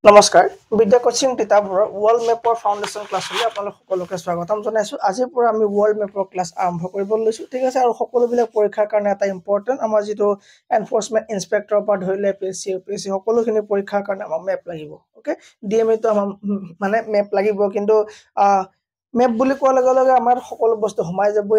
নমস্কাৰ বিদ্যা কোচিং কিতাপৰ ৱৰ্ল্ড মেপৰ ফাউণ্ডেশ্যন ক্লাছলৈ আপোনালোক সকলোকে স্বাগতম জনাইছো আজিৰ পৰা আমি ৱৰ্ল্ড মেপৰ ক্লাছ আৰম্ভ কৰিব লৈছো ঠিক আছে আৰু সকলোবিলাক পৰীক্ষাৰ কাৰণে এটা ইম্পৰ্টেন্ট আমাৰ যেটো এনফোৰ্সমেন্ট ইন্সপেক্টৰৰ পৰা ধৰিলে পিএসসি ইউপিএসসি সকলোখিনি পৰীক্ষাৰ কাৰণে আমাৰ মেপ লাগিব ওকে ডিএমএ তো আমাৰ মানে মেপ লাগিব কিন্তু মেপ বুলি কোৱাৰ লগে লগে আমাৰ সকলো বস্তু সোমাই যাব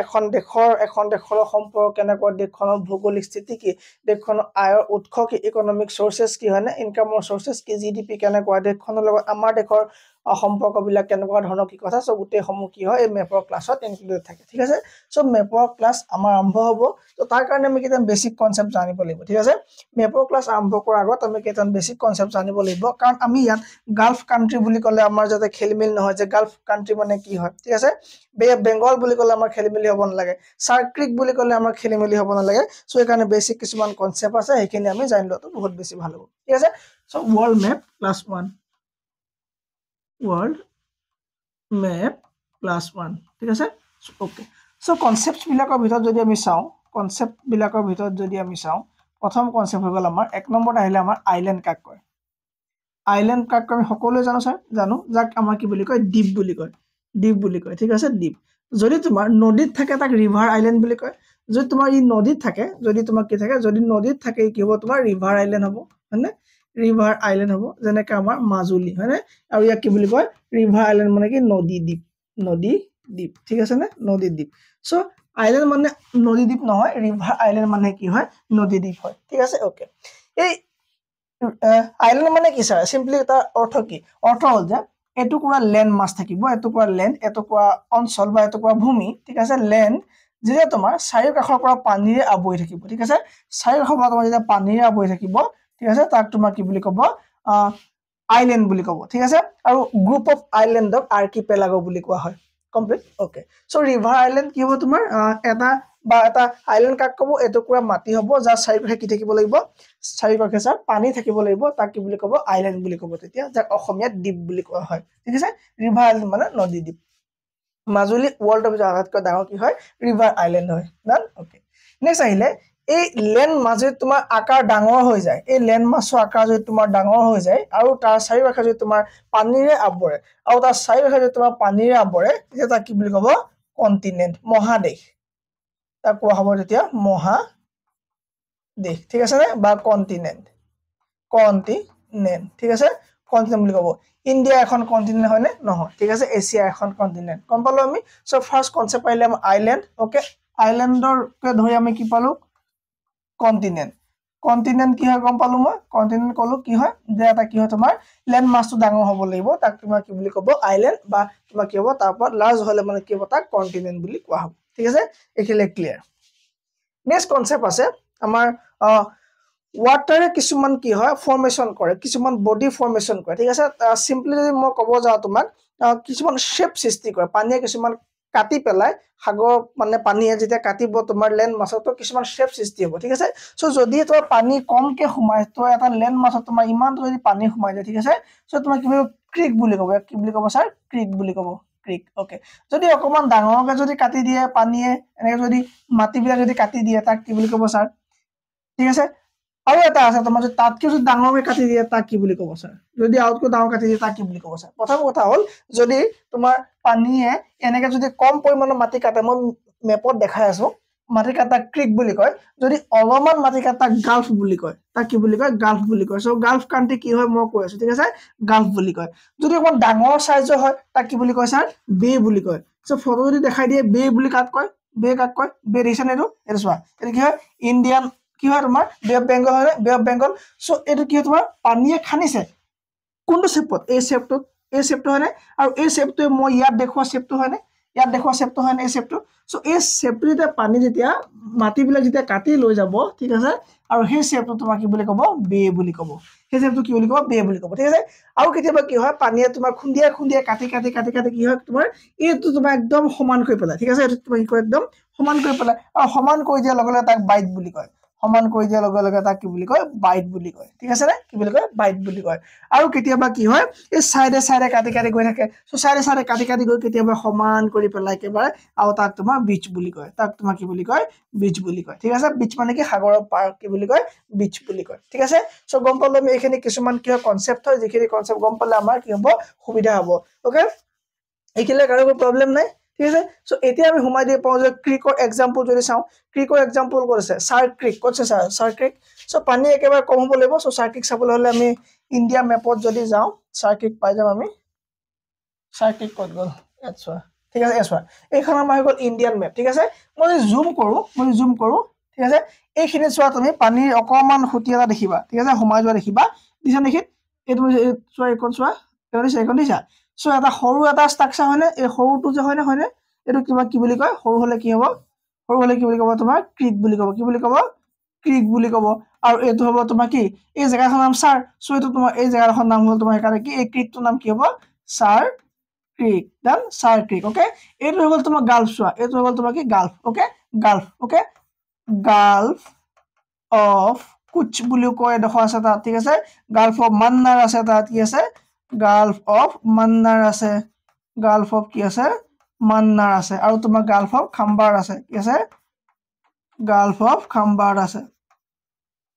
এখন দেশৰ সম্পৰ্ক কেনেকুৱা দেশখনৰ ভৌগোলিক স্থিতি কি দেশখনৰ আয়ৰ উৎস কি ইকোনমিক সোৰ্সেস কি হয় না ইনকামৰ সোৰ্সেস কি জিডিপি কেনেকুৱা দেশখনৰ লগত আমাৰ দেশৰ সম্পৰ্কবিলাক কেনেকুৱা ধৰণৰ কি কথা সব গোটেই সমূহ কি হয় এই মেপৰ ক্লাছত ইনক্লুডেড থাকে ঠিক আছে সো মেপৰ ক্লাছ আমাৰ আৰম্ভ হ'ব তো তাৰ কাৰণে আমি কেইটা বেসিক কনসেপ্ট জানিব লাগিব ঠিক আছে মেপৰ ক্লাছ আৰম্ভ কৰাৰ আগত আমি কেইটা বেসিক কনসেপ্ট জানিব লাগিব কাৰণ আমি ইয়াত গালফ কান্ট্ৰি বুলি ক'লে আমাৰ যাতে খেলমিল নহয় যে গালফ কান্ট্ৰি মানে কি হয় ঠিক আছে বে অফ বেংগল বুলি ক'লে আমাৰ খেলমিলি হ'ব নালাগে সাৰ্ক্ৰিক বুলি ক'লে আমাৰ খেলমিলি হ'ব নালাগে সো এই কাৰণে বেসিক কিছুমান কনসেপ্ট আছে সেইখিনি আমি জানি লোৱাটো বহুত বেছি ভাল হ'ব ঠিক আছে so world map class 1 world map class 1 ঠিক আছে ওকে সো কনসেপ্টস বিলাকৰ ভিতৰত যদি আমি চাও কনসেপ্ট বিলাকৰ ভিতৰত যদি আমি চাও প্ৰথম কনসেপ্ট হৈ গল আমাৰ এক নম্বৰত আহিলে আমাৰ আইল্যান্ড কাক কয় আইল্যান্ড কাক আমি সকলোৱে জানো স্যাৰ জানো যাক আমাৰ কি বুলি কয় দ্বীপ বুলি কয় ঠিক আছে দ্বীপ যদি তোমাৰ নদীত থাকে তাক ৰিভাৰ আইল্যান্ড বুলি কয় যদি তোমাৰ ই নদীত থাকে যদি তোমাৰ কি থাকে যদি নদীত থাকে কি হ'ব তোমাৰ ৰিভাৰ আইল্যান্ড হ'ব হয়নে ৰিভাৰ আইল্যান্ড হ'ব যেনেকৈ আমাৰ মাজুলী হয়নে আৰু ইয়াক কি বুলি কয় ৰিভাৰ আইল্যান্ড মানে কি নদী দ্বীপ ঠিক আছে না নদী দ্বীপ সো আইল্যান্ড মানে নদী দ্বীপ নহয় ৰিভাৰ আইল্যান্ড মানে কি হয় নদী দ্বীপ হয় ঠিক আছে ওকে এই আইল্যান্ড মানে কি স্যার সিম্পলি এটা অর্থ কি অর্থ হল যে এটুকুৰা ল্যান্ড মাছ থাকিব এটুকুৰা ল্যান্ড এটুকুৰা অঞ্চল বা এটুকুৰা ভূমি ঠিক আছে ল্যান্ড যেতিয়া তোমাৰ চাৰিও কাষৰ পৰা পানীৰে আৱৰি থাকিব ঠিক আছে চাৰিও কাষৰ পৰা তোমাৰ যেতিয়া পানীৰে আৱৰি থাকিব ঠিক আছে তাক তোমাৰ কি বুলি ক'ব আইল্যান্ড বুলি ক'ব ঠিক আছে আৰু গ্ৰুপ অফ আইল্যান্ডক আৰ্কিপেলাগো বুলি কোৱা হয় complete okay so river island কি হ'ব তোমাৰ এটা আইল্যান্ড কাক ক'ব এটুকুৰা মাটি হ'ব যাৰ চাৰিওকাষে কি থাকিব লাগিব চাৰিওকাষে স্যাৰ পানী থাকিব লাগিব তাক কি বুলি ক'ব আইল্যান্ড বুলি ক'ব তেতিয়া যাক অসমীয়াত দ্বীপ বুলি কোৱা হয় ঠিক আছে ৰিভাৰ আইল্যান্ড মানে নদী দ্বীপ মাজুলী ওয়াৰ্ল্ডৰ ভিতৰত আটাইতকৈ ডাঙৰ কি হয় ৰিভাৰ আইল্যান্ড হয় ডান ওকে নেক্সট আহিলে এই ল্যান্ড মাছ যদি তোমাৰ আকাৰ ডাঙৰ হৈ যায় এই ল্যান্ড মাছৰ আকাৰ যদি তোমাৰ ডাঙৰ হৈ যায় আৰু তাৰ চাৰিওকাষে যদি তোমাৰ পানীৰে আৱৰে আৰু তাৰ চাৰিওকাষে যদি তোমাৰ পানীৰে আৱৰে তেতিয়া তাক কি বুলি ক'ব কন্টিনেন্ট মহাদেশ তাক কোৱা হ'ব তেতিয়া মহাদেশ ঠিক আছে নে বা কন্টিনেন্ট ঠিক আছে কন্টিনেন্ট বুলি ক'ব ইন্ডিয়া এখন কন্টিনেন্ট হয় নে নহয় ঠিক আছে এছিয়া এখন কন্টিনেন্ট গম পালো আমি সো ফার্স্ট কনসেপ্ট পাইলে আমি আইল্যান্ড ওকে আইল্যান্ডৰ কে ধৰি আমি কি পালো কন্টিনেন্ট কি হয় গম পালো মই কন্টিনেন্ট কলো কি হয় যে এটা কি হয় তোমাৰ ল্যান্ড মাছটো ডাঙৰ হ'ব লাগিব তাক তোমাৰ কি বুলি ক'ব আইল্যান্ড বা তোমাৰ কি হ'ব তাৰ পৰা লাৰ্জ হলে মানে কি হ'ব তাক কন্টিনেন্ট বুলি কোৱা হ'ব ঠিক আছে এখিলে ক্লিয়াৰ নেক্সট কনসেপ্ট আছে আমাৰ ওয়াটাৰে কিছুমান কি হয় ফৰ্মেশন কৰে কিছুমান বডি ফৰ্মেশন কৰে ঠিক আছে সিম্পলি যদি মই ক'ব যাও তোমাক কিছুমান শেপ সৃষ্টি কৰে পানীয়ে কিছুমান কাটি পেলাই সাগৰ মানে পানীয়ে যেতিয়া কাটিব তোমাৰ ল্যান্ড মাছতো কিছুমান শেপ সৃষ্টি হ'ব ঠিক আছে সো যদি তোমাৰ পানী কমকে সোমায় তো এটা ল্যান্ড মাছত তোমাৰ ইমান যদি পানী সোমায় যায় ঠিক আছে সো তোমাৰ কি ক্ৰিক বুলি ক'ব স্যাৰ ক্ৰিক বুলি ক'ব ক্ৰিক ওকে যদি অকমান ডাঙৰকে যদি কাটি দিয়ে পানীয়ে এনেকে যদি মাটিবিলাক যদি কাটি দিয়ে তাক কি বুলি ক'ব স্যাৰ ঠিক আছে আৰু এটা আছে তোমাৰ যদি তাতকে যদি ডাঙৰকে কাটি দিয়ে তাক কি বুলি ক'ব স্যাৰ যদি আউটকৈ ডাঙৰ কাটি দিয়ে তাক কি বুলি ক'ব স্যাৰ প্ৰথম কথা হ'ল যদি তোমাৰ পানীয়ে এনেকে যদি কম পৰিমাণৰ মাটি কাটে মই মেপত দেখাই আছো মাটি কাটা ক্ৰিক বুলি কয় যদি অলপমান মাটি কাটা গালফ বুলি কয় তাক কি বুলি কয় গালফ বুলি কয় সো গালফ কান্ট্ৰি কি হয় মই কৈ আছো ঠিক আছে গালফ বুলি কয় যদি অকমান ডাঙৰ সাইজৰ হয় তাক কি বুলি কয় স্যাৰ বে বুলি কয় সো ফটো যদি দেখাই দিয়ে বে বুলি কাক কয় বে দেখিছা নে এইটো চোৱা এটা কি হয় ইণ্ডিয়ান কি হয় তোমাৰ বে অফ বেংগল হয় বে অফ বেংগল সো এটো কি হয় তোমাৰ পানীয়ে খানিছে কোনটো শেপত এই শেপটো হয় নে আৰু এই শেপটো মই ইয়াত দেখুৱা শেপটো হয় নে এই শেপটো সো এই শেপটো যেতিয়া পানী যেতিয়া মাটিবিলাক যেতিয়া কাটি লৈ যাব ঠিক আছে আৰু সেই শেপটো তোমাৰ কি বুলি ক'ব বে বুলি ক'ব সেই শেপটো কি বুলি ক'ব বে বুলি ক'ব ঠিক আছে আৰু কেতিয়াবা কি হয় পানীয়ে তোমাৰ খুন্দিয়া কাটি কি হয় তোমাৰ এইটো তোমাৰ একদম সমান কৰি পেলাই ঠিক আছে এইটো তোমাৰ কি কয় একদম সমান কৰি পেলাই আৰু সমান কৰি দিয়াৰ লগে লগে তাক বাইট বুলি কয় সমান কৰি দিয়াৰ লগে লগে তাক কি বুলি কয় বাইট বুলি কয় ঠিক আছে নে কি বুলি কয় বাইট বুলি কয় আৰু কেতিয়াবা কি হয় এই সাইডে সাইডে কাটি কাটি গৈ থাকে সো সাইডে সাইডে কাটি কাটি গৈ কেতিয়াবা সমান কৰি পেলাই একেবাৰে আৰু তাক তোমাৰ বিচ বুলি কয় তাক তোমাৰ কি বুলি কয় বিচ বুলি কয় ঠিক আছে বিচ মানে কি সাগৰৰ পাৰ কি বুলি কয় বিচ বুলি কয় ঠিক আছে সো গম পালো আমি এইখিনি কিছুমান কি হয় কনসেপ্ট হয় যিখিনি কনসেপ্ট গম পালে আমাৰ কি হ'ব সুবিধা হ'ব ওকে এইখিলে কাৰো প্ৰবলেম নাই ঠিক আছে সো এতিয়া আমি হুমাই দি পাও যে ক্ৰিকৰ এক্সাম্পল যদি চাও ক্ৰিকৰ এক্সাম্পল কৰিছে সাৰ্ক ক্ৰিক কৈছে সাৰ্ক ক্ৰিক সো পানী একেবাৰে কম হ'ব লাগিব সো সাৰ্ক ক্ৰিক চাবলৈ হলে আমি ইন্ডিয়া মেপত যদি যাও সাৰ্ক ক্ৰিক পাই যাম আমি সাৰ্ক ক্ৰিক কত গল আচ্ছা ঠিক আছে এছৱা এইখন আমাৰ হৈ গল ইন্ডিয়ান মেপ ঠিক আছে মই জুম কৰো ঠিক আছে এইখিনি চোৱা তুমি পানীৰ অকমান খুটি এটা দেখিবা ঠিক আছে হুমাই যোৱা দেখিবা দিছা নেকি এইটো চোৱা এইখন চোৱা এইখন দিছা সো এটা সৰু এটা ষ্ট্ৰাকচাৰ হয়নে এই সৰুটো যে হয়নে এটো কিবা কি বুলি কয় সৰু হলে কি হ'ব সৰু হলে কি বুলি কব তোমাৰ ক্ৰিক বুলি কব কি বুলি কব ক্ৰিক বুলি কব আৰু এটো হ'ব তোমাৰ কি এই জায়গাখনৰ নাম সাৰ সো এটো তোমাৰ এই জায়গাখনৰ নাম হল তোমাৰ একাৰে কি এই ক্ৰিকটোৰ নাম কি হ'ব সাৰ ক্ৰিক ডান সাৰ ক্ৰিক ওকে এটো হ'ল তোমাৰ গালফ চোৱা এটো হ'ল তোমাৰ কি গালফ ওকে গালফ অফ কুচ বুলি কয় দেখো আছে তাত ঠিক আছে গালফ অফ মান্নাৰ আছে তাত কি আছে গালফ অফ মান্নাৰ আছে গালফ অফ কি আছে মান্নাৰ আছে আৰু তোমাৰ গালফ অফ খাম্বাৰ আছে কি আছে গালফ অফ খাম্বাৰ আছে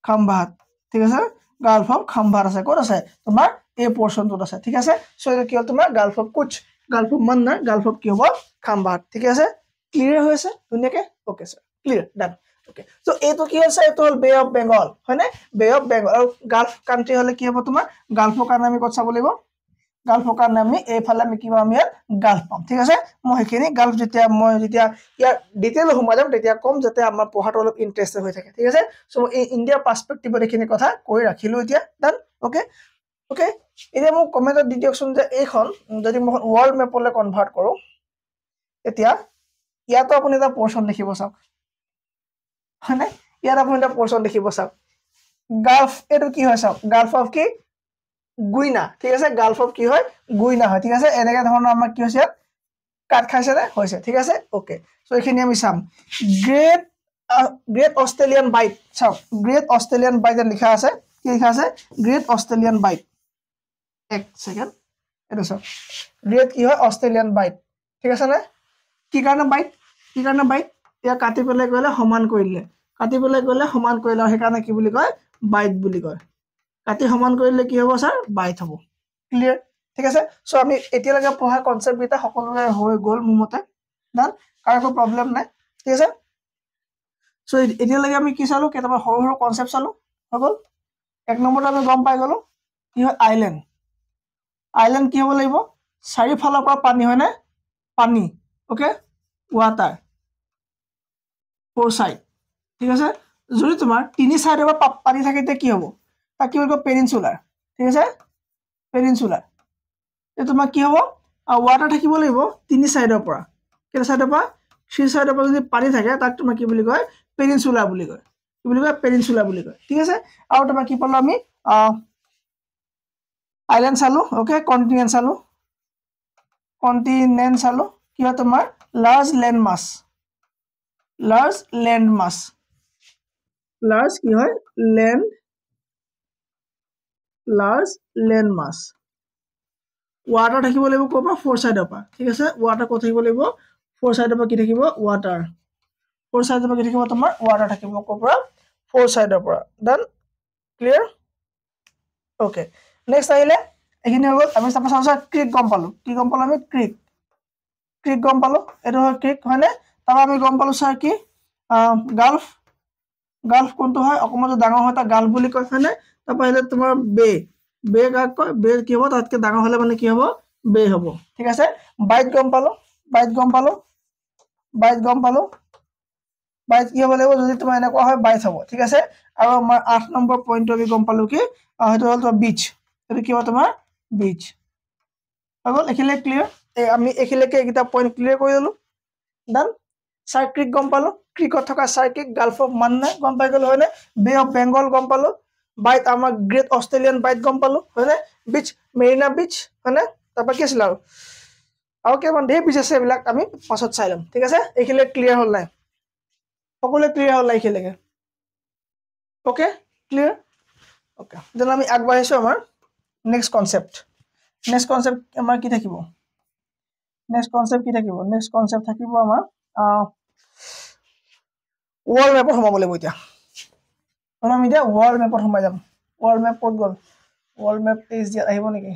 খাম্বাত ঠিক আছে গালফ অফ খাম্বাৰ আছে ক'ত আছে তোমাৰ এই পোৰশনটোত আছে ঠিক আছে সো এটা কি হ'ল তোমাৰ গালফ অফ কুচ Gulf of Mannar Gulf of কি হ'ব খাম্বাত ঠিক আছে ক্লিয়াৰ হৈছে ধুনিয়াকে ওকে স্যাৰ ক্লিয়াৰ ডান ওকে সো এটো কি আছে এটো হল বে অফ বেঙ্গল হয়নে বে অফ বেঙ্গল আৰু গালফ কান্ট্ৰি হলে কি হ'ব তোমাৰ গালফৰ কাৰণে আমি কত চাব লাগিব গালফৰ কাৰণে আমি এইফালে আমি কি পাম ইয়াত গালফ পাম ঠিক আছে মই হেখিনি গালফ যেতিয়া ইয়াৰ ডিটেইল হুমাই যাম তেতিয়া কম যাতে আমাৰ পঢ়াটো অলপ ইন্টাৰেস্টেড হৈ থাকে ঠিক আছে সো এই ইন্ডিয়াৰ পাৰ্সপেক্টিভত এখিনি কথা কৈ ৰাখিলো এতিয়া ডান ওকে ওকে এতিয়া মোক কমেন্টত দি দিয়কচোন যে এইখন যদি মই ওয়াৰ্ল্ড মেপলৈ কনভাৰ্ট কৰো এতিয়া ইয়াতো আপুনি এটা পোৰশন দেখিব চাওক হয়নে ইয়াত আপুনি এটা পোৰশন দেখিব চাওক গালফ এটো কি হয় চাওক গালফ অফ কি গুইনা ঠিক আছে গালফ অফ কি হয় গুইনা হয় ঠিক আছে এনেকা ধৰণৰ আমাৰ কি হৈছে কাট খাইছে নে হৈছে ঠিক আছে ওকে সো এখিনি আমি চাম গ্ৰেট অস্ট্ৰেলিয়ান বাইট চাওক গ্ৰেট অস্ট্ৰেলিয়ান বাইট লিখা আছে কি লিখা আছে গ্ৰেট অস্ট্ৰেলিয়ান বাইট এক সেকেন্ড এটো চাওক গ্ৰেট কি হয় অস্ট্ৰেলিয়ান বাইট ঠিক আছে না কি কাৰণে বাইট ইয়া কাটি পেলে গলে সমান কৰিলে সেই কাৰণে কি বুলি কয় বাইট বুলি কয় কাটি সমান কৰিলে কি হ'ব স্যাৰ বাইট হ'ব ক্লিয়াৰ ঠিক আছে সো আমি এতিয়া লগা পঢ়া কনসেপ্ট বিটা সকলোৰে হৈ গল মুমতে ডান কাৰো প্ৰবলেম নাই ঠিক আছে সো এতিয়া লাগে আমি কি চালো কেতবা সৰু সৰু কনসেপ্ট চালো হৈ গল এক নম্বৰটো আমি গম পাই গলো কি হয় আইল্যান্ড কি হ'ব লাগিব চাৰিফালৰ পৰা পানী হয় না পানী ওকে ওয়াটাৰ ফোৰ সাইড ঠিক আছে যদি তোমাৰ তিনি সাইডৰ পৰা পানী থাকে তে কি হ'ব তা কি হ'ব পেনিনসুলাৰ ঠিক আছে পেনিনসুলাৰ এ তোমাৰ কি হ'ব ওয়াটাৰ থাকিব লাগিব তিনি সাইডৰ পৰা কেটা সাইডৰ পৰা থ্ৰী সাইডৰ পৰা যদি পানী থাকে তাক তোমাৰ কি বুলি কয় পেনিনসুলাৰ বুলি কয় কি বুলি কয় পেনিনসুলাৰ বুলি কয় ঠিক আছে আৰু তোমাৰ কি পালো আমি আইল্যান্ড চালো ওকে কন্টিনেন্ট চালো কি হয় তোমাৰ লাৰ্জ ল্যান্ড মাছ কি হয় লাৰ্জ ল্যান্ড মাছ ওয়াটাৰ থাকিব লাগিব কোপা ফোৰ সাইডৰ পৰা ঠিক আছে ওয়াটাৰ কত থাকিব লাগিব ফোৰ সাইডৰ পৰা কি থাকিব ওয়াটাৰ ফোৰ সাইডৰ পৰা কি থাকিব তোমাৰ ওয়াটাৰ থাকিব কোপা ফোৰ সাইডৰ পৰা ডান ক্লিয়াৰ ওকে নেক্সট আহিলে এখিনি হৈ গল আমি চাওঁ ক্ৰিক গম পালো আমি ক্ৰিক গম পালো এটো হয় ক্ৰিক হয়নে তাৰ আমি গম পালো স্যাৰ কি গালফ কোনটো হয় অকমান ডাঙৰ হয় তা গালফ বুলি কয় হয়নে তাৰ পৰা আহিলে তোমাৰ বে কাক কয় বে কি হ'ব তাতকে ডাঙৰ হলে মানে কি হ'ব বে হ'ব ঠিক আছে বাইট গম পালো বাইট কি হ'ব লাগিব যদি তোমাৰ এনেকুৱা হয় বাইট হ'ব ঠিক আছে আৰু আমাৰ 8 নম্বৰ পইণ্ট আমি গম পালো কি হেতু হল তোমাৰ বিচ এটো কি হ'ব তোমাৰ বিচ আগল এখিলে ক্লিয়াৰ আমি এখিলেকে এটা পইণ্ট ক্লিয়াৰ কৰি ললো ডান সাৰ্কিক গম পালো ক্ৰিকত থকা সাৰ্কিক গালফ অফ মান্না গম পাই গলো হয়নে বে অফ বেঙ্গল গম পালো বাইট আমাৰ গ্ৰেট অস্ট্ৰেলিয়ান বাইট গম পালো হয়নে বিচ মেৰিনা বিচ হয়নে তাৰপা কি আছিল আৰু কেমান ধেৰ বিচ আছে এইবিলাক আমি পাছত চাই লম ঠিক আছে এখিলে ক্লিয়াৰ হল নাই সকলোৱে ক্লিয়াৰ হল নাই এখিলেকে ओके क्लियर ओके देन আমি আগবাঢ়িছো আমাৰ নেক্সট কনসেপ্ট আমাৰ কি থাকিব নেক্সট কনসেপ্ট থাকিব আমাৰ वर्ल्ड मैप सोमाब লাগিব এতিয়া আমি এতিয়া वर्ल्ड मैप সোমাই যাম वर्ल्ड मैप ক'ত গল वर्ल्ड मैप পেজ দিয়া আহিব নেকি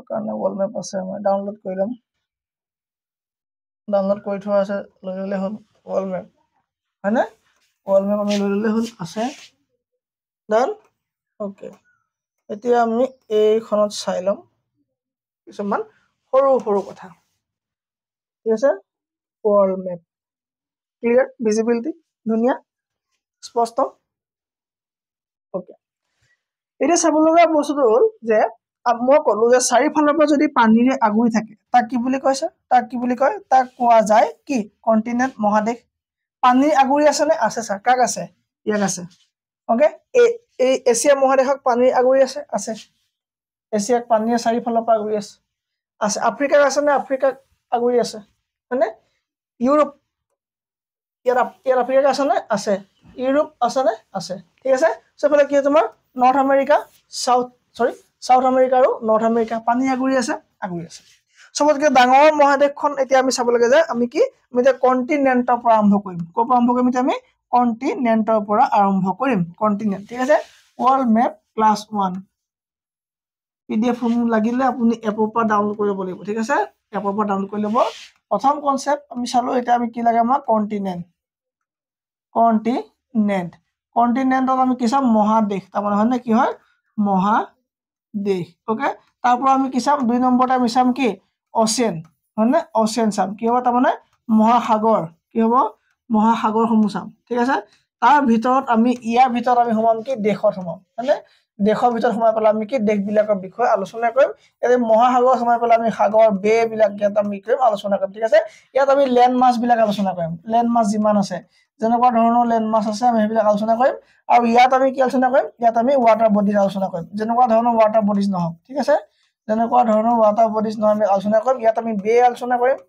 কাৰণে वर्ल्ड मैप আছে মই ডাউনলোড কৰি লম ডাউনলোড কৰি থোৱা আছে লৈ ললে হ'ল वर्ल्ड मैप হয়নে वर्ल्ड मैप আমি লৈ ললে হ'ল আছে ডান ওকে এতিয়া আমি এইখনত চাই লম কিছুমান সৰু সৰু কথা ঠিক আছে वर्ल्ड मैप क्लियर विजिबिलिटी दुनिया स्पष्ट ओके এটা চাব লগা বস্তুটো হল যে মই কলো যে চাৰিফালৰ পৰা যদি পানীৰে আগুৰি থাকে তাক কি বুলি কৈছে তাক কোৱা যায় কি কন্টিনেন্ট মহাদেশ পানী আগুৰি আছে নে আছে স্যাৰ কাক আছে ইয়াক আছে ওকে এই এছিয়া মহাদেশক পানী আগুৰি আছে এছিয়াক পানীয়ে চাৰিফালৰ পৰা আগুৰি আছে আফ্ৰিকা আছে নে আফ্ৰিকা আগুৰি আছে মানে ইউৰোপ ইয়াৰ আফ্ৰিকা আছে নে আছে ইউৰোপ আছে নে আছে ঠিক আছে সবফালে কি তোমাৰ নৰ্থ আমেৰিকা সাউথ আমেৰিকা আৰু নৰ্থ আমেৰিকা পানী আগুৰি আছে সবতকে ডাঙৰ মহাদেশখন এতিয়া আমি চাব লাগে যে আমি কি আমি এটা কন্টিনেন্টৰ পৰা আৰম্ভ কৰিম কৰ পৰা আৰম্ভ কৰিম আমি কন্টিনেন্টৰ পৰা আৰম্ভ কৰিম কন্টিনেন্ট ঠিক আছে world map class 1 PDF form লাগিলে আপুনি এপৰ পৰা ডাউনলোড কৰিব লাগিব ঠিক আছে এপৰ পৰা ডাউনলোড কৰি লব প্ৰথম কনসেপ্ট আমি চালো এটা আমি কি লাগে আমাৰ কন্টিনেন্টত আমি কি চাম মহাদেশ তাৰমানে হয় না কি হয় মহাদেশ ওকে তাৰ পৰা আমি কি চাম দুই নম্বৰতে আমি চাম কি ওশেন হয় না ওশেন চাম কি হ'ব তাৰমানে মহাসাগৰ কি হ'ব মহাসাগৰ সমূহ চাম ঠিক আছে তাৰ ভিতৰত আমি ইয়াৰ ভিতৰত আমি সোমাম কি দেশত সোমাম মানে দেশৰ ভিতৰত সোমাই পেলাই আমি কি দেশ বিলাকৰ বিষয়ে আলোচনা কৰিম এই মহাসাগৰ সোমাই পেলাই আমি সাগৰ বে বিলাক ইয়াত আমি কৰিম আলোচনা কৰিম ঠিক আছে ইয়াত আমি ল্যান্ড মাছ বিলাক আলোচনা কৰিম ল্যান্ড মাছ যিমান আছে যেনেকুৱা ধৰণৰ ল্যান্ড মাছ আছে আমি সেইবিলাক আলোচনা কৰিম আৰু ইয়াত আমি কি আলোচনা কৰিম ইয়াত আমি ওয়াটাৰ বডিজ আলোচনা কৰিম যেনেকুৱা ধৰণৰ ওয়াটাৰ বডিজ নহওক ঠিক আছে যেনেকুৱা ধৰণৰ ওয়াটাৰ বডিজ নহয় আমি আলোচনা কৰিম ইয়াত আমি বে আলোচনা কৰিম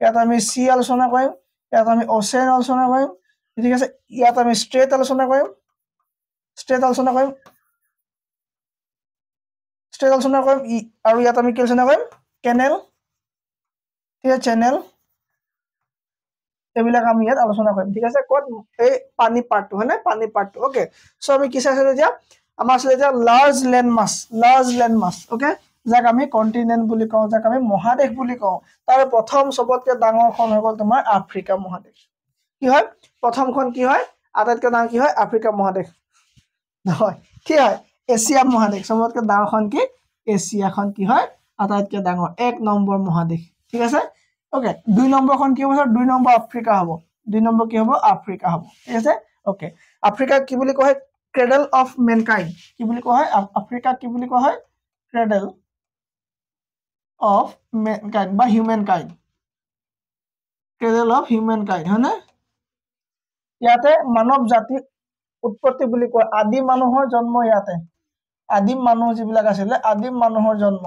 ইয়াত আমি সি আলোচনা কৰিম ইয়াত আমি ওশেন আলোচনা কৰিম ঠিক আছে ইয়াত আমি স্ট্ৰেট আলোচনা কৰিম আৰু ইয়াত আমি কি আলোচনা কৰিম কেনেল ঠিক আছে চেনেল এবিলাক আমি ইয়াত আলোচনা কৰিম ঠিক আছে কোড এই পানী পাৰ্টটো হয় না পানী পাৰ্টটো ওকে সো আমি কি চাইছো এতিয়া আমাৰ আছে এতিয়া লাৰ্জ ল্যান্ড মাছ ওকে যাক আমি কন্টিনেন্ট বুলি কওঁ যাক আমি মহাদেশ বুলি কওঁ তাৰ প্ৰথম সবতকে ডাঙৰখন হৈ গ'ল তোমাৰ আফ্ৰিকা মহাদেশ কি হয় প্ৰথমখন কি হয় আটাইতকৈ ডাঙৰ কি হয় আফ্ৰিকা মহাদেশ নহয় কি হয় এছিয়া মহাদেশ সবতকে ডাঙৰখন কি এছিয়াখন কি হয় আটাইতকৈ ডাঙৰ এক নম্বৰ মহাদেশ ঠিক আছে ওকে দুই নম্বৰখন কি হ'ব দুই নম্বৰ আফ্ৰিকা হ'ব দুই নম্বৰ কি হ'ব আফ্ৰিকা হ'ব ঠিক আছে ওকে আফ্ৰিকা কি বুলি কয় ক্ৰেডল অফ মেনকাইণ্ড কি বুলি কয় আফ্ৰিকা কি বুলি কয় ক্ৰেডল অফ মেনকাইণ্ড বা হিউম্যানকাইণ্ড হয় না ইয়াতে মানৱ জাতি উৎপত্তি বুলি কয় আদিম মানুহৰ জন্ম ইয়াতে আদিম মানুহ যিবিলাক আছিল আদিম মানুহৰ জন্ম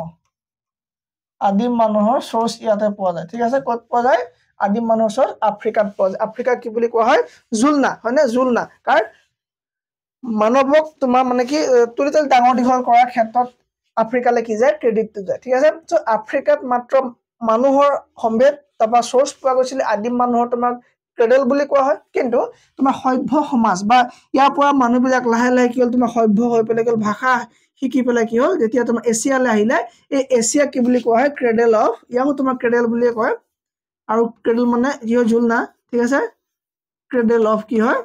আদিম মানুহৰ সোৰ্স ইয়াতে পোৱা যায় ঠিক আছে ক'ত পোৱা যায় আদিম মানুহৰ সোৰ্স আফ্ৰিকাত পোৱা যায় আফ্ৰিকা কি বুলি কোৱা হয় জুলনা হয় না জুলনা কাৰ মানৱক তোমাৰ মানে কি তুলিতল ডাঙৰ দীঘল কৰাৰ ক্ষেত্ৰত আফ্ৰিকালে কি যায় ক্ৰেডিটটো যায় ঠিক আছে সো আফ্ৰিকাত মাত্ৰ মানুহৰ সম্ভেদ তাৰপা সোৰ্স পোৱা গৈছিল আদিম মানুহৰ তোমাক ক্ৰেডল বুলি কোৱা হয় কিন্তু তোমাৰ সভ্য সমাজ বা ইয়াৰ পৰা মানুহবিলাক লাহে লাহে কি হ'ল তোমাৰ সভ্য হৈ পেলাই গ'ল ভাষা শিকি পেলাই কি হ'ল যেতিয়া তোমাৰ এছিয়ালৈ আহিলে এই এছিয়া কি বুলি কোৱা হয় ক্ৰেডল অফ ইয়াকো তোমাৰ ক্ৰেডল বুলিয়ে কয় আৰু ক্ৰেডল মানে কি হয় জুলনা ঠিক আছে ক্ৰেডল অফ কি হয়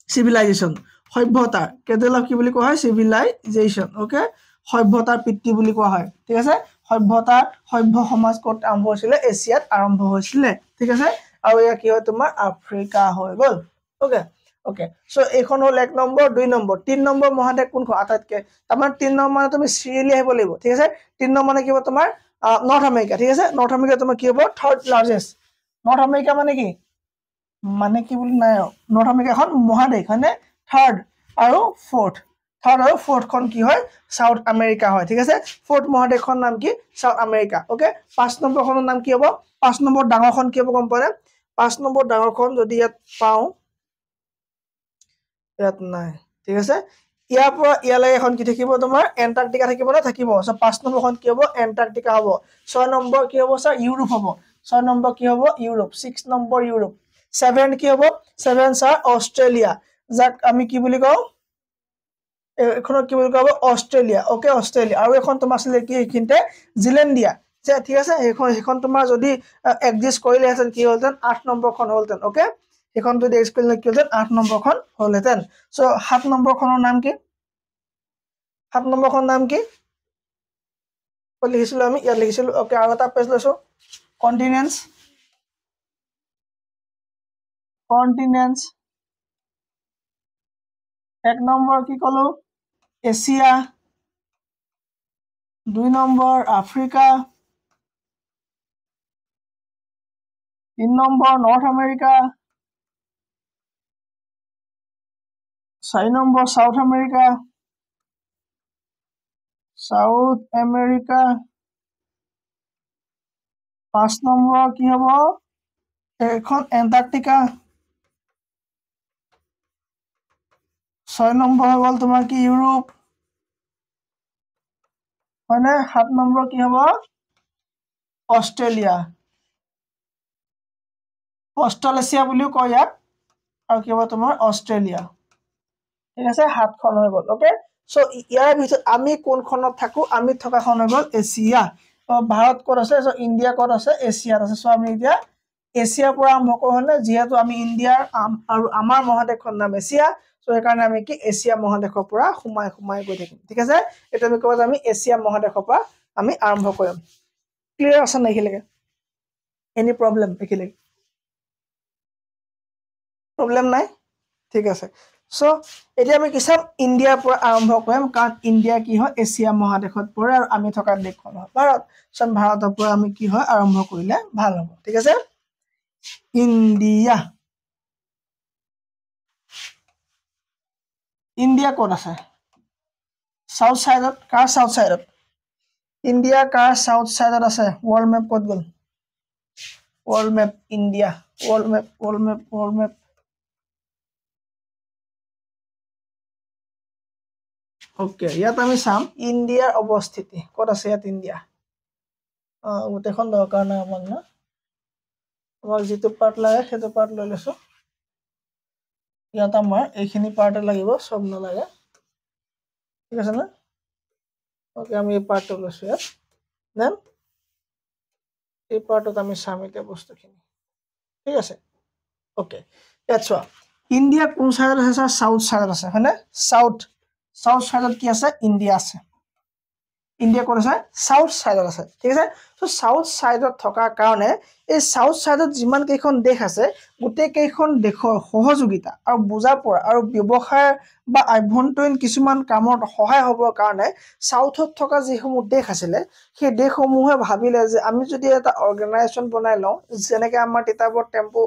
civilization সভ্যতা ক্ৰেডল অফ কি বুলি কোৱা হয় civilization ওকে সভ্যতাৰ পিতৃ বুলি কোৱা হয় ঠিক আছে সভ্য সমাজ ক'ত আৰম্ভ হৈছিল এছিয়াত আৰম্ভ হৈছিল ঠিক আছে আৰু ইয়া কি হয় তোমাৰ আফ্ৰিকা হৈ গ'ল ওকে ওকে সো এইখন হল এক নম্বৰ দুই নম্বৰ তিন নম্বৰ মহাদেশ কোনখন আটাইতকে তোমাৰ তিন নম্বৰ মানে তুমি সিৰিয়ালি আহিব লাগিব ঠিক আছে তিন নম্বৰ মানে কি হ'ব তোমাৰ নৰ্থ আমেৰিকা ঠিক আছে নৰ্থ আমেৰিকা তোমাৰ কি হ'ব থাৰ্ড লাৰ্জেষ্ট নৰ্থ আমেৰিকা মানে কি বুলি নাই নৰ্থ আমেৰিকা এখন মহাদেশ হয়নে থাৰ্ড আৰু ফৰ্থখন কি হয় সাউথ আমেৰিকা হয় ঠিক আছে ফৰ্থ মহাদেশৰ নাম কি সাউথ আমেৰিকা ওকে পাঁচ নম্বৰখনৰ নাম কি হ'ব পাঁচ নম্বৰ ডাঙৰখন কি হ'ব গম পোৱা নে পাঁচ নম্বৰ ডাঙৰখন যদি ইয়াত পাওঁ ইয়াত নাই ঠিক আছে ইয়াৰ পৰা ইয়ালৈ এখন কি থাকিব তোমাৰ এন্টাৰ্কটিকা থাকিব না থাকিব সো 5 নম্বৰখন কি হ'ব এন্টাৰ্কটিকা হ'ব 6 নম্বৰ কি হ'ব স্যাৰ ইউৰোপ হ'ব 6 নম্বৰ কি হ'ব ইউৰোপ 6 নম্বৰ ইউৰোপ 7 কি হ'ব 7 স্যাৰ অষ্ট্ৰেলিয়া যাক আমি কি বুলি কওঁ এখনক কি বুলি কব অষ্ট্ৰেলিয়া ওকে অষ্ট্ৰেলিয়া আৰু এখন তোমাৰ আছিল কি এখিনতে জিলেণ্ডিয়া যে ঠিক আছে এখন তোমাৰ যদি এক্সিষ্ট কৰিলে হেতেন কি হলতেন 8 নম্বৰখন হলতেন ওকে এখন যদি এক্সিষ্ট কৰিলে কি হলতেন 8 নম্বৰখন হলতেন সো 7 নম্বৰখনৰ নাম কি 7 নম্বৰখনৰ নাম কি লিখিছিলো আমি ইয়াত লিখিছিলো ওকে আৰু এটা পেজ লৈছো কন্টিনেন্টস এক নম্বৰ কি কলো Asia 2 number Africa 3 number north America 4 number south America 5 number কি হ'ব এখন এন্টাৰ্কটিকা 6 নম্বৰ হ'ল তোমাৰ কি ইউৰোপ মানে 7 নম্বৰ কি হ'ব অষ্ট্ৰেলিয়া অষ্ট্ৰেলেছিয়া বুলিও কয় ইয়াক আৰু কি হ'ব তোমাৰ অষ্ট্ৰেলিয়া ঠিক আছে 7খন হৈ গ'ল ওকে সো ইয়াৰ ভিতৰত আমি কোনখনত থাকো আমি থকাখন হৈ গ'ল এছিয়া ভাৰত ক'ত আছে সো ইণ্ডিয়া ক'ত আছে এছিয়াত আছে সো আমি এতিয়া এছিয়াৰ পৰা আৰম্ভ কৰোঁ হলে যেহেতু আমি ইণ্ডিয়াৰ আৰু আমাৰ মহাদেশৰ নাম এছিয়া সো এই কাৰণে আমি কি এছিয়া মহাদেশৰ পৰা খুমাই গৈ থাকিম ঠিক আছে এটা আমি কওঁ আমি এছিয়া মহাদেশৰ পৰা আমি আৰম্ভ কৰিম ক্লিয়াৰ আছে নাই এখিলৈকে এনি প্ৰবলেম এখিলৈকে প্ৰবলেম নাই ঠিক আছে সো এতিয়া আমি কি চাম ইণ্ডিয়াৰ পৰা আৰম্ভ কৰিম কাৰণ ইণ্ডিয়া কি হয় এছিয়া মহাদেশত পৰে আৰু আমি থকা দেশখন হয় ভাৰত সো ভাৰতৰ পৰা আমি কি হয় আৰম্ভ কৰিলে ভাল হ'ব ঠিক আছে ইণ্ডিয়া ইণ্ডিয়া ক'ত আছে সাউথ সাইডত কাৰ সাউথ সাইডত ইণ্ডিয়া কাৰ সাউথ সাইডত আছে ওয়াৰ্ল্ড ম্যাপ ক'ত গ'ল world map India world map okay ইয়াত আমি চাম ইণ্ডিয়াৰ অৱস্থিতি ক'ত আছে ইয়াত ইণ্ডিয়া গোটেইখন দৰকাৰ নাই আমাক না আমাক যিটো পাৰ্ট লাগে সেইটো পাৰ্ট লৈ লৈছো ইয়াত আমাৰ এইখিনি পাৰ্টে লাগিব সব নালাগে ঠিক আছে না ওকে আমি এই পাৰ্টটো লৈছো ইয়াত দেন এই পাৰ্টত আমি চাম এতিয়া বস্তুখিনি ঠিক আছে ওকে ইয়াত চোৱা ইণ্ডিয়া কোন সাইডত আছে সাউথ সাইডত আছে হয়নে সাউথ সাইডত কি আছে ইণ্ডিয়া আছে ইণ্ডিয়া ক'ত আছে সাউথ সাইডত আছে ঠিক আছে সো সাউথ সাইডত থকাৰ কাৰণে এই সাউথ সাইডত যিমান কেইখন দেশ আছে গোটেই কেইখন দেশৰ সহযোগিতা আৰু বুজা পৰা আৰু ব্যৱসায় বা আভ্যন্তৰীণ কিছুমান কামত সহায় হ'বৰ কাৰণে সাউথত থকা যিসমূহ দেশ আছিলে সেই দেশসমূহে ভাবিলে যে আমি যদি এটা অৰ্গেনাইজেশ্যন বনাই লওঁ যেনেকৈ আমাৰ কিতাপত টেম্পো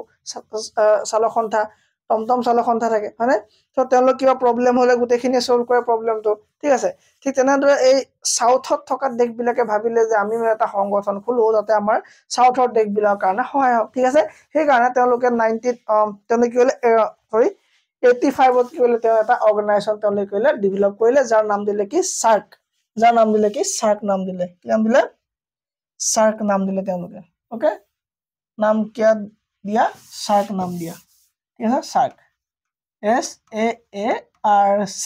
চালক সন্থা টমটম চালক সন্থা থাকে হয়নে সো তেওঁলোক কিবা প্ৰব্লেম হ'লে গোটেইখিনি সলভ কৰে প্ৰব্লেমটো ঠিক আছে ঠিক তেনেদৰে এই সাউথত থকা দেশবিলাকে ভাবিলে যে আমি এটা সংগঠন খুলো যাতে আমাৰ সাউথৰ দেশবিলাকৰ কাৰণে সহায় হওক ঠিক আছে সেই কাৰণে তেওঁলোকে 90 কি হ'লে সৰি 85ত কি হ'লে তেওঁ এটা অৰ্গেনাইজেশ্যন তেওঁলোকে কৰিলে ডেভেলপ কৰিলে যাৰ নাম দিলে কি সাৰ্ক নাম দিলে কি সাৰ্ক নাম দিলে তেওঁলোকে ওকে নাম কিয়া দিয়া সাৰ্ক নাম দিয়া ঠিক আছে সাৰ্ক SAARC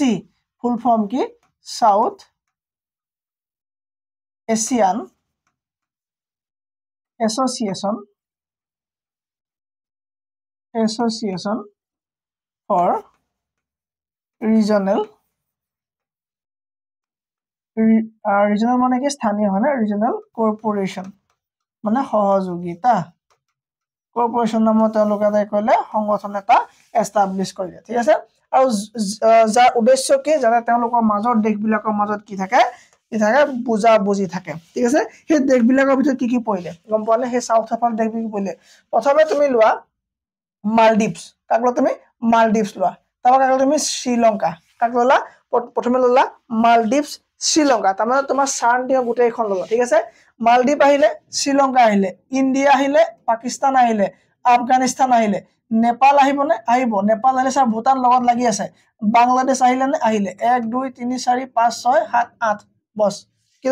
ফুল ফর্ম কি south Asian association for regional মানে কি স্থানীয় হয় না রিজনাল কর্পোরেশন মানে সহযোগিতা কর্পোরেশন নামত তেওঁলোকে কইলে সংগঠন এটা এস্টাবলিশ কৰিলে ঠিক আছে আৰু যাৰ উদ্দেশ্য কি যাতে তেওঁলোকৰ মাজৰ দেশবিলাকৰ মাজত কি থাকে বুজা বুজি থাকে ঠিক আছে সেই দেশবিলাকৰ ভিতৰত কি পৰিলে গম পালে সেই সাউথ আফ্ৰিকাৰ দেশবিলাক পৰিলে প্ৰথমে তুমি লোৱা মালদ্বীপছ কাকলো তুমি মালদ্বীপছ লোৱা তাৰপৰা কাকলো তুমি শ্ৰীলংকা কাকলা প্ৰথমে ললা মালদ্বীপছ শ্ৰীলংকা তাৰমানে তোমাৰ সাৰ্ণীয় গোটেইখন ললা ঠিক আছে মালদ্বীপ আহিলে শ্ৰীলংকা আহিলে ইণ্ডিয়া আহিলে পাকিস্তান আহিলে আফগানিস্তান আহিলে নেপাল আহিবনে আহিব নেপাল আহিলে স্যাৰ ভূটান লগত লাগি আছে বাংলাদেশ আহিলে নে আহিলে 1 2 3 4 5 6 7 8 বস কি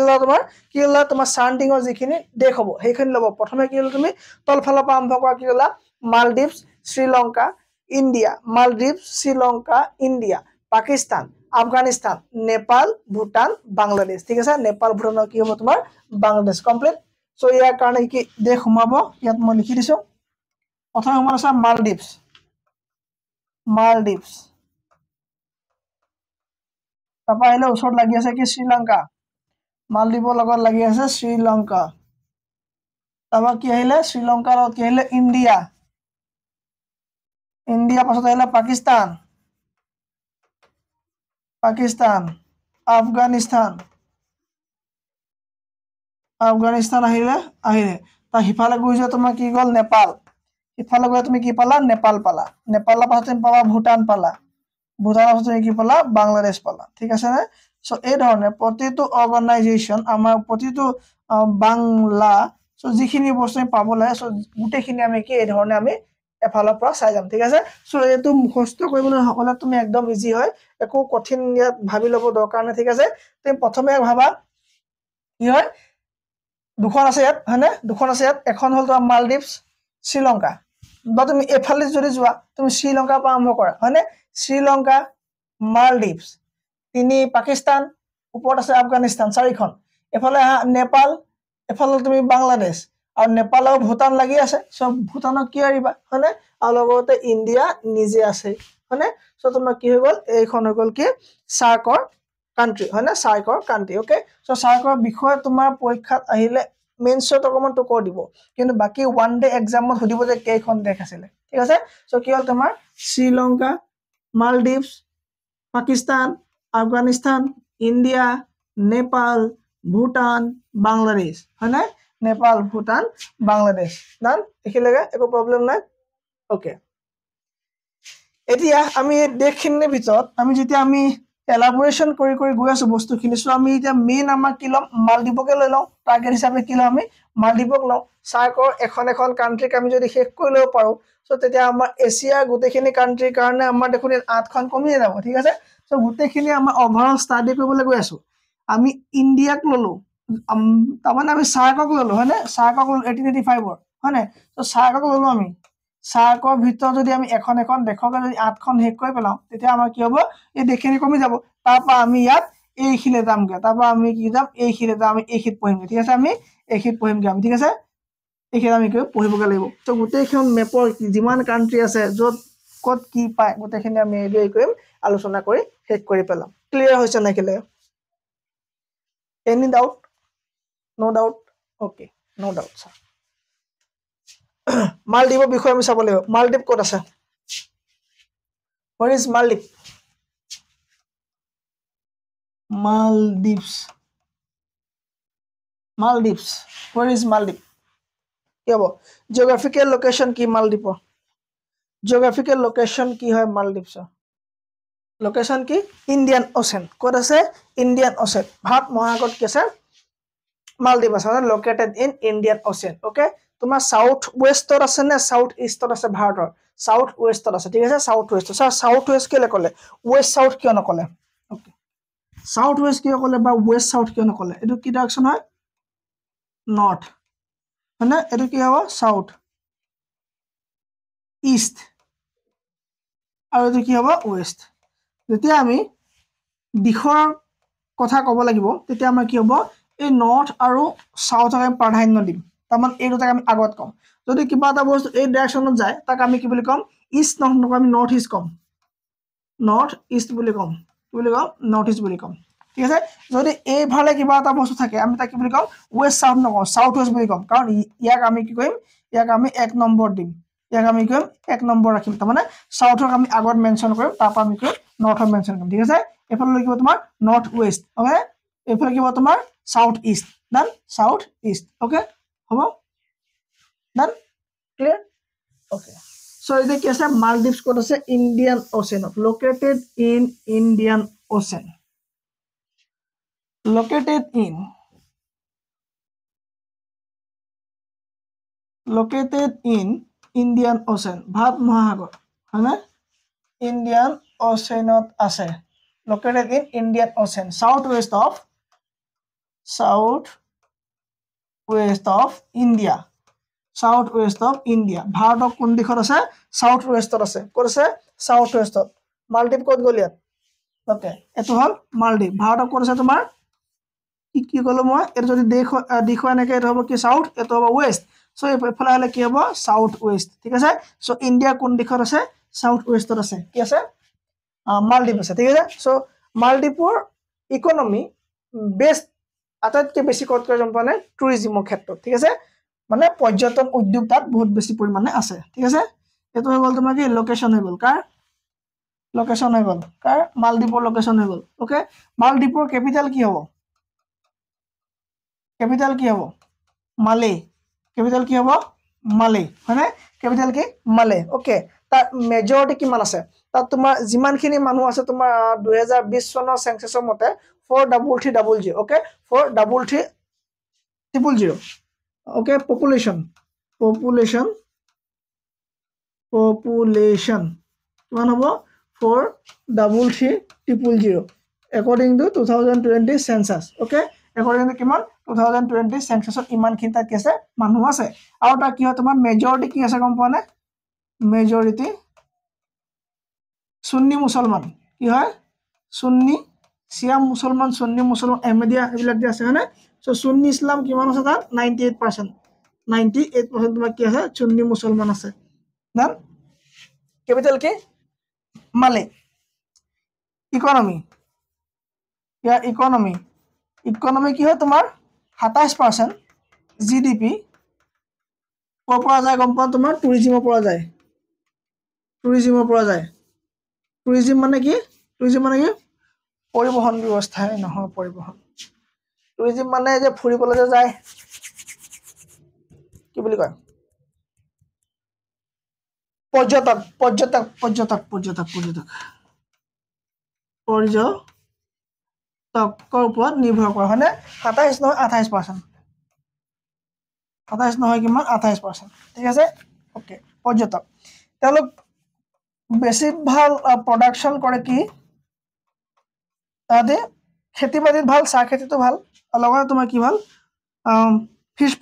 হ'ল তোমাৰ সান্টিঙৰ যিখিনি দেশ হ'ব সেইখিনি ল'ব প্ৰথমে কি হ'ল তুমি তলফালৰ পৰা আৰম্ভ কৰা কি হ'লা মালদ্বীপছ শ্ৰীলংকা ইণ্ডিয়া মালদ্বীপছ শ্ৰীলংকা ইণ্ডিয়া পাকিস্তান আফগানিস্তান নেপাল ভূটান বাংলাদেশ ঠিক আছে নেপাল ভূটানৰ কি হ'ব তোমাৰ বাংলাদেশ কমপ্লিট সো ইয়াৰ কাৰণে কি দেশ সোমাব ইয়াত মই লিখি দিছো প্ৰথমে সোমাব আছে মালদ্বীপছ তাৰপৰা আহিলে ওচৰত লাগি আছে কি শ্ৰীলংকা মালদ্বীপৰ লগত লাগি আছে শ্ৰীলংকা তাৰপৰা কি আহিলে শ্ৰীলংকাৰ লগত কি আহিলে ইণ্ডিয়া পাছত আহিলে পাকিস্তান আফগানিস্তান আহিলে তাৰ সিফালে গৈ যোৱা তোমাৰ কি গ'ল নেপাল ইফালে গৈ তুমি কি পালা নেপাল পালা নেপালৰ পাছত তুমি পালা ভূটান পালা ভূটানৰ পাছত তুমি কি পালা বাংলাদেশ পালা ঠিক আছে নে সো এই ধৰণে প্ৰতিটো অৰ্গানাইজেশ্যন আমাৰ প্ৰতিটো বাংলা সো যিখিনি বস্তু আমি পাব লাগে সো গোটেইখিনি আমি কি এই ধৰণে আমি এফালৰ পৰা চাই যাম ঠিক আছে সো এইটো মুখস্থ কৰিবলৈ হ'লে তুমি একদম ইজি হয় একো কঠিন ইয়াত ভাবি ল'ব দৰকাৰ নাই ঠিক আছে তুমি প্ৰথমে ভাবা কি হয় দুখন আছে ইয়াত হয়নে দুখন আছে ইয়াত এখন হ'ল তোমাৰ মালদ্বীপছ শ্ৰীলংকা বা তুমি এফালে যদি যোৱা তুমি শ্ৰীলংকাৰ পৰা আৰম্ভ কৰা হয়নে শ্ৰীলংকা মালদ্বীপছ 3 পাকিস্তান ওপৰত আছে আফগানিস্তান 4খন এফালে নেপাল এফালে তুমি বাংলাদেশ আৰু নেপাল আৰু ভূটান লাগি আছে সব ভূটানক কি আৰিবা হয়নে আৰু লগতে ইণ্ডিয়া নিজে আছে হয়নে সো তোমাৰ কি হৈ গ'ল এইখন হৈ গ'ল কি সাৰ্কৰ কান্ট্ৰি হয়নে সাৰ্কৰ কান্ট্ৰি ওকে সো সাৰ্কৰ বিষয়ে তোমাৰ পৰীক্ষাত আহিলে মেইনছত অকমান তো কৈ দিব কিন্তু বাকি ওৱান ডে এক্সামত সুধিব যে কেইখন দেশ আছিলে ঠিক আছে সো কি হ'ল তোমাৰ শ্ৰীলংকা মালদ্বীপছ পাকিস্তান আফগানিস্তান ইণ্ডিয়া নেপাল ভূটান বাংলাদেশ হয়নে নেপাল ভূটান বাংলাদেশ ডান এখিলেগে একো প্ৰবলেম নাই ওকে এতিয়া আমি দেশখিনিৰ ভিতৰত আমি যেতিয়া আমি এলাবোৰেশন কৰি গৈ আছো বস্তুখিনি সো আমি এতিয়া মেইন আমাৰ কি লম মালদ্বীপকে লৈ লওঁ টাৰ্গেট হিচাপে কি লওঁ আমি মালদ্বীপক লওঁ সাৰ্কৰ এখন কান্ট্ৰিক আমি যদি শেষ কৰি ল'ব পাৰো সো তেতিয়া আমাৰ এছিয়াৰ গোটেইখিনি কান্ট্ৰিৰ কাৰণে আমাৰ দেখোন 8খন কমিয়ে যাব ঠিক আছে সো গোটেইখিনি আমাৰ ওভাৰঅল ষ্টাডি কৰিবলৈ গৈ আছো আমি ইণ্ডিয়াক ললো তাৰমানে আমি সাৰ্কক ললো হয়নে সাৰ্কক 1885 হয়নে সো সাৰ্কক ললো আমি সাৰ্কৰ ভিতৰত যদি আমি এখন দেশকে যদি 8খন শেষ কৰি পেলাওঁ তেতিয়া আমাৰ কি হ'ব এই দেশখিনি কমি যাব তাৰপৰা আমি ইয়াত এইখিলে যামগে তাৰপৰা আমি কি যাম এইখিলে যাম আমি এইখিত পঢ়িমগে ঠিক আছে আমি এইখিত পঢ়িমগে আমি ঠিক আছে এইখিত আমি কি পঢ়িবগে লাগিব তো গোটেইখন মেপৰ যিমান কান্ট্ৰি আছে য'ত ক'ত কি পায় গোটেইখিনি আমি এই কৰিম আলোচনা কৰি শেষ কৰি পেলাম ক্লিয়াৰ হৈছে নে কিলে any doubt no doubt okay no doubt sir মালদ্বীপৰ বিষয়ে আমি চাব লাগিব মালদ্বীপ ক'ত আছে where is Maldives where is Maldives কি হ'ব জিওগ্ৰাফিকেল লোকেশন কি মালদ্বীপৰ জিওগ্ৰাফিকেল লোকেশন কি হয় মালদ্বীপৰ লোকেশন কি ইণ্ডিয়ান ওশেন ক'ত আছে ইণ্ডিয়ান ওশেন ভাৰত মহাসাগৰত কি আছে মালদ্বীপ আছে located in Indian ocean okay তোমাৰ সাউথ ওয়েষ্টত আছে নে সাউথ ইষ্টত আছে ভাৰতৰ সাউথ ওয়েষ্টত আছে ঠিক আছে south waste sir south waste কেলে ক'লে ওয়েষ্ট সাউথ কিয় নকলে ওকে সাউথ ওয়েষ্ট কিয় ক'লে বা ওয়েষ্ট সাউথ কিয় নকলে এটো কি ডাইৰেকশন হয় নৰ্থ হয়নে এটো কি হ'ব সাউথ ইষ্ট আৰু এটো কি হ'ব ওয়েষ্ট যেতিয়া আমি দিশৰ কথা ক'ব লাগিব তেতিয়া আমাৰ কি হ'ব এই নৰ্থ আৰু সাউথক আমি প্ৰাধান্য দিম তাৰমান এই দুটাক আমি আগত কম যদি কিবা এটা বস্তু এই ডাইৰেকশনত যায় তাক আমি কি বুলি কম ইষ্ট নৰ্থ আমি নৰ্থ ইষ্ট কম নৰ্থ ইষ্ট বুলি কম কি বুলি কম নৰ্থ ইষ্ট বুলি কম ঠিক আছে যদি এই ভালে কিবা এটা বস্তু থাকে আমি তাক কি বুলি কম ওয়েষ্ট সাউথ নকম সাউথ ওয়েষ্ট বুলি কম কাৰণ ইয়াক আমি কি কৰিম ইয়াক আমি 1 নম্বৰ দিম ইয়াক আমি কৰিম 1 নম্বৰ ৰাখিম তাৰমানে সাউথক আমি আগত মেনশন কৰিম তাৰপা আমি কৰিম নৰ্থক মেনশন কৰিম ঠিক আছে এফালে লিখিব তোমাৰ নৰ্থ ওয়েষ্ট ওকে এফালে লিখিব তোমাৰ সাউথ ইষ্ট ডান সাউথ ইষ্ট ওকে হ'ব ডান ক্লিয়াৰ ওকে সো এটা কি আছে মালদ্বীপস ক'ত আছে ইণ্ডিয়ান ওশেনত located in Indian ocean located in Indian ocean Bharat Mahasagar হয়নে ইণ্ডিয়ান অ'চেনত আছে located in Indian Ocean southwest of India ভাৰতৰ কোন দিশত আছে সাউথ ওয়েষ্টত আছে ক'ত আছে সাউথ ওয়েষ্টত মালদ্বীপ ক'ত গ'ল ইয়াত ওকে এটো হল মালদ্বীপ ভাৰতৰ ক'ত আছে তোমাৰ কি ক'লো মই এটো যদি দিশ হয় এনেকে এটো হ'ব কি সাউথ এটো হ'ব ওয়েষ্ট সো এফালে হলে কি হ'ব সাউথ ওয়েষ্ট ঠিক আছে সো ইণ্ডিয়া কোন দিশত আছে সাউথ ওয়েষ্টত আছে কি আছে মালদ্বীপ আছে ঠিক আছে সো মালদ্বীপৰ ইকোনমি বেস্ট আটাইতকৈ বেছি ক'ত কৰে গম পোৱা নাই টুৰিজিমৰ ক্ষেত্ৰত ঠিক আছে মানে পৰ্যটন উদ্যোগ তাত বহুত বেছি পৰিমাণে আছে ঠিক আছে এটো হৈ গ'ল তোমাৰ কি লোকেশন হৈ গ'ল কাৰ মালদ্বীপৰ লোকেশন হৈ গ'ল ওকে মালদ্বীপৰ ক্যাপিটাল কি হ'ব মালে ক্যাপিটাল কি হ'ব মালে হয়নে ক্যাপিটাল কি মালে ওকে তাৰ মেজৰিটি কিমান আছে তাত তোমাৰ যিমানখিনি মানুহ আছে তোমাৰ 2020 চনৰ সেন্সাছৰ মতে 43300 ওকে 43300 ওকে পপুলেশন কিমান হ'ব 43300 according to 2020 census okay according to কিমান 2020 census ইমানখিনি তাত কি আছে মানুহ আছে আৰু তাৰ কি হয় তোমাৰ মেজৰিটি কি আছে গম পোৱা নে মেজৰিটি সুন্নি মুছলমান কি হয় সুন্নি শিয়া মুছলমান সুন্নি মুছলমান আহমেদিয়া এইবিলাক যে আছে হয়নে সো সুন্নি ইছলাম কিমান আছে তাত 98% তোমাৰ কি আছে সুন্নি মুছলমান আছে না ক্যাপিটাল কি মালে ইকোনমি ইয়াৰ ইকোনমি কি হয় তোমাৰ 27% জিডিপি ক'ৰ পৰা যায় গম পোৱা তোমাৰ টুৰিজিমৰ পৰা যায় টুৰিজিম মানে কি পৰিবহন ব্যৱস্থাই নহয় টুৰিজিম মানে যে ফুৰিবলৈ যে যায় কি বুলি কয় পৰ্যটকৰ ওপৰত নিৰ্ভৰ কৰে হয়নে 27 নহয় 28% 27 নহয় কিমান 28% ঠিক আছে ওকে পৰ্যটক তেওঁলোক বেছি ভাল প্ৰডাকশন কৰে কি তাতে খেতি বাতিত ভাল চাহ খেতিটো ভাল লগতে তোমাৰ কি ভাল ফিশ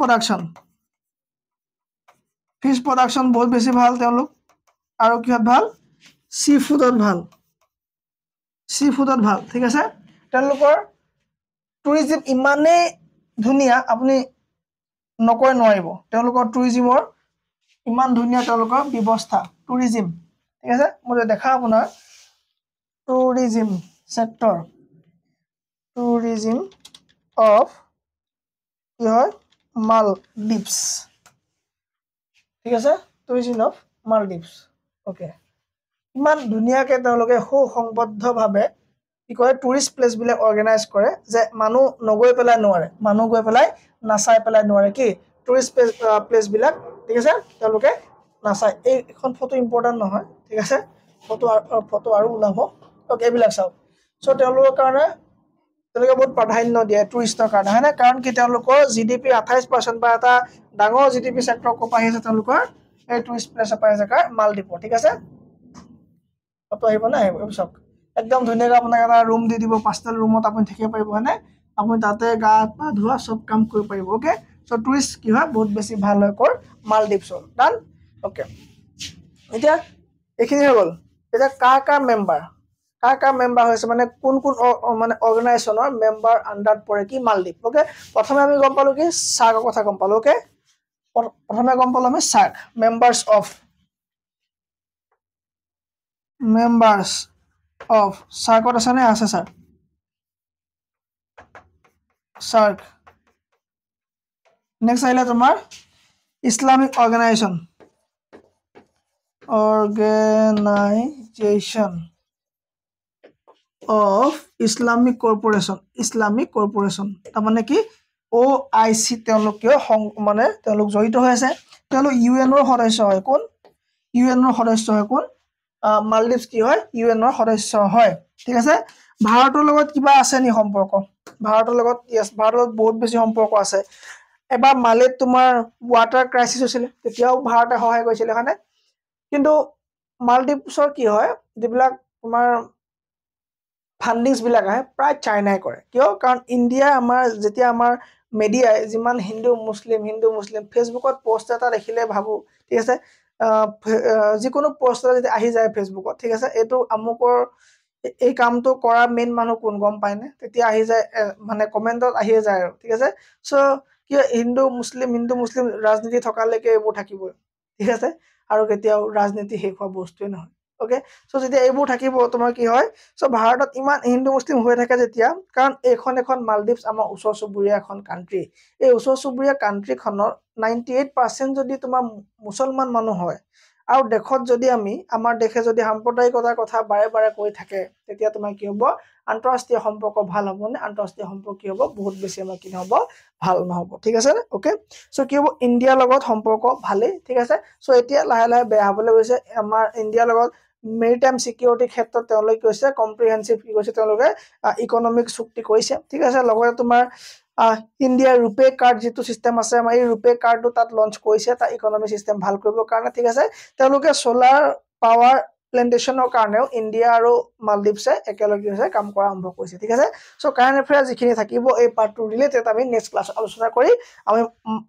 প্ৰডাকশন বহুত বেছি ভাল তেওঁলোক আৰু কিহত ভাল সি ফুডত ভাল ঠিক আছে তেওঁলোকৰ টুৰিজিম ইমানে ধুনিয়া আপুনি নকয় নোৱাৰিব তেওঁলোকৰ টুৰিজিমৰ ইমান ধুনিয়া তেওঁলোকৰ ব্যৱস্থা টুৰিজিম ঠিক আছে মই দেখা আপোনাৰ টুৰিজিম সেক্টৰ অফ কি হয় মালদ্বীপছ ঠিক আছে টুৰিজিম অফ মালদ্বীপছ ওকে ইমান ধুনিয়াকে তেওঁলোকে সুসংবদ্ধভাৱে কি কয় টুৰিষ্ট প্লেস বিলাক অৰ্গানাইজ কৰে যে মানুহ নগৈ পেলাই নোৱাৰে মানুহ গৈ পেলাই নাচাই পেলাই নোৱাৰে কি টুৰিষ্ট প্লেস বিলাক ঠিক আছে তেওঁলোকে নাচাই এইখন ফটো ইম্পৰ্টেন্ট নহয় ঠিক আছে ফটো আৰু ওলাব ওকে এইবিলাক চাও সো তেওঁলোকৰ কাৰণে তেওঁলোকে বহুত প্ৰাধান্য দিয়ে টুৰিষ্টৰ কাৰণে হয়নে কাৰণ কি তেওঁলোকৰ জিডিপি 28% বা এটা ডাঙৰ জিডিপি সেক্টৰ কোপাই আছে তেওঁলোকৰ এই টুৰিষ্ট প্লেস পাই আছে মালদ্বীপৰ ঠিক আছে ফটো আহিব না এইসব একদম ধুনীয়াকৈ আপোনাক এটা ৰুম দি দিব পাঁচটা ৰুমত আপুনি থাকিব পাৰিব হয়নে আপুনি তাতে গা পা ধোৱা সব কাম কৰিব পাৰিব ওকে সো টুৰিষ্ট কি হয় বহুত বেছি ভাল হয় কৰ মালদ্বীপছৰ ডান ওকে এতিয়া এইখিনি হৈ গ'ল এতিয়া কাৰ মেম্বাৰ হৈছে মানে কোন মানে অৰ্গানাইজেচনৰ মেম্বাৰ আন্ডাৰত পৰে কি মালদ্বীপ ওকে প্ৰথমে আমি গম পালো কি সাৰ্কৰ কথা গম পালো ওকে প্ৰথমে গম পালো আমি সাৰ্ক মেম্বাৰ্স অফ সাৰ্কত আছে নে আছে স্যাৰ সাৰ্ক নেক্সট আহিলে তোমাৰ Islamic organisation of Islamic corporation তাৰমানে কি OIC তেওঁলোকে মানে তেওঁলোক জড়িত হৈ আছে তেওঁলোক ইউএনৰ সদস্য হয় কোন মালদ্বীপছ কি হয় ইউএনৰ সদস্য হয় ঠিক আছে ভাৰতৰ লগত কিবা আছে নি সম্পৰ্ক ভাৰতৰ লগত বহুত বেছি সম্পৰ্ক আছে এবাৰ মালেত তোমাৰ ৱাটাৰ ক্ৰাইচিছ হৈছিলে, তেতিয়াও ভাৰতে সহায় কৰিছিলে হয়নে? কিন্তু মালদ্বীপছৰ কি হয়, যিবিলাক তোমাৰ ফাণ্ডিংছ বিলাক আহে প্ৰায় চাইনাই কৰে। কিয়? কাৰণ ইণ্ডিয়া আমাৰ যেতিয়া আমাৰ মিডিয়াই যিমান হিন্দু মুছলিম ফেচবুকত পোষ্ট এটা দেখিলে ভাবো, ঠিক আছে, যিকোনো পোষ্ট এটা যদি আহি যায় ফেচবুকত, ঠিক আছে, এইটো আমুকৰ এই কামটো কৰা মেইন মানুহ কোন গম পায়নে, তেতিয়া আহি যায় মানে কমেণ্টত আহিয়ে যায় আৰু, ঠিক আছে। চ' কি হিন্দু মুছলিম ৰাজনীতি থকালৈকে এইবোৰ থাকিবই, ঠিক আছে, আৰু কেতিয়াও ৰাজনীতি শেষ হোৱা বস্তুৱে নহয়। অ'কে, চ' যেতিয়া এইবোৰ থাকিব তোমাৰ কি হয়, চ' ভাৰতত ইমান হিন্দু মুছলিম হৈ থাকে যেতিয়া, কাৰণ এখন মালদ্বীপছ আমাৰ ওচৰ চুবুৰীয়া এখন কাণ্ট্ৰি, এই ওচৰ চুবুৰীয়া কাণ্ট্ৰিখনৰ 98% যদি তোমাৰ মুছলমান মানুহ হয়, আৰু দেশত যদি আমাৰ দেশে যদি সাম্প্ৰদায়িকতাৰ কথা বাৰে বাৰে কৈ থাকে, তেতিয়া তোমাৰ কি হ'ব, আন্তঃৰাষ্ট্ৰীয় সম্পৰ্ক ভাল হ'বনে? আন্তঃৰাষ্ট্ৰীয় সম্পৰ্ক কি হ'ব, বহুত বেছি আমাৰ কি নহ'ব, ভাল নহ'ব, ঠিক আছে নে? অ'কে, চ' কি হ'ব, ইণ্ডিয়াৰ লগত সম্পৰ্ক ভালেই, ঠিক আছে। চ' এতিয়া লাহে লাহে বেয়া হ'বলৈ গৈছে। আমাৰ ইণ্ডিয়াৰ লগত মেৰিটাইম চিকিউৰিটিৰ ক্ষেত্ৰত তেওঁলোকে কৈছে কম্প্ৰিহেনচিভ, কি কৈছে তেওঁলোকে, ইকনমিক চুক্তি কৰিছে, ঠিক আছে। লগতে তোমাৰ ইণ্ডিয়াৰ ৰুপে কাৰ্ড যিটো চিষ্টেম আছে, আমাৰ এই ৰুপে কাৰ্ডটো তাত লঞ্চ কৰিছে, তাৰ ইকনমিক চিষ্টেম ভাল কৰিবৰ কাৰণে, ঠিক আছে। তেওঁলোকে চলাৰ পাৱাৰ প্লেণ্টেশ্যনৰ কাৰণেও ইণ্ডিয়া আৰু মালদ্বীপছে একেলগে কাম কৰা আৰম্ভ কৰিছে, ঠিক আছে। চ' কাৰেণ্ট এফেয়াৰ যিখিনি থাকিব এই পাৰ্টটো ৰিলেটেড আমি নেক্সট ক্লাছত আলোচনা কৰি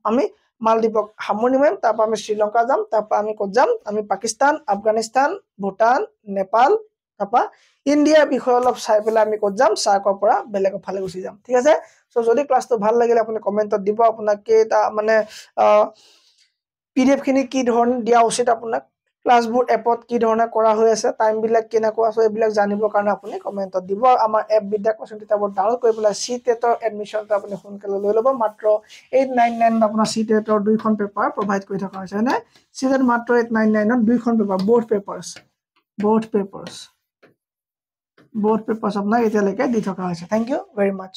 আমি মালদ্বীপক সামৰণি মাৰিম। তাৰপৰা আমি শ্ৰীলংকা যাম, তাৰপৰা আমি ক'ত যাম, আমি পাকিস্তান, আফগানিস্তান, ভূটান, নেপাল, তাৰপৰা ইণ্ডিয়াৰ বিষয়ে অলপ চাই পেলাই আমি ক'ত যাম, চাৰ্কৰ পৰা বেলেগৰ ফালে গুচি যাম, ঠিক আছে। চ' যদি ক্লাছটো ভাল লাগিলে আপুনি কমেণ্টত দিব, আপোনাক কেইটা মানে PDF খিনি কি ধৰণে দিয়া উচিত, আপোনাক ক্লাছবোৰ এপত কি ধৰণে কৰা হৈ আছে, টাইমবিলাক কেনেকুৱা আছে, এইবিলাক জানিবৰ কাৰণে আপুনি কমেণ্টত দিব। আৰু আমাৰ এপ বিদ্যা কোৱেশ্যন টেবত ডাউনলোড কৰি পেলাই CTET-ৰ এডমিশ্যনটো আপুনি সোনকালে লৈ ল'ব। মাত্ৰ 899 আপোনাৰ CTET-ৰ 2খন পেপাৰ প্ৰভাইড কৰি থকা হৈছে হয়নে? CTET মাত্ৰ 899ত 2খন পেপাৰ, ব'থ পেপাৰ্ছ আপোনাক এতিয়ালৈকে দি থকা হৈছে। Thank you very much.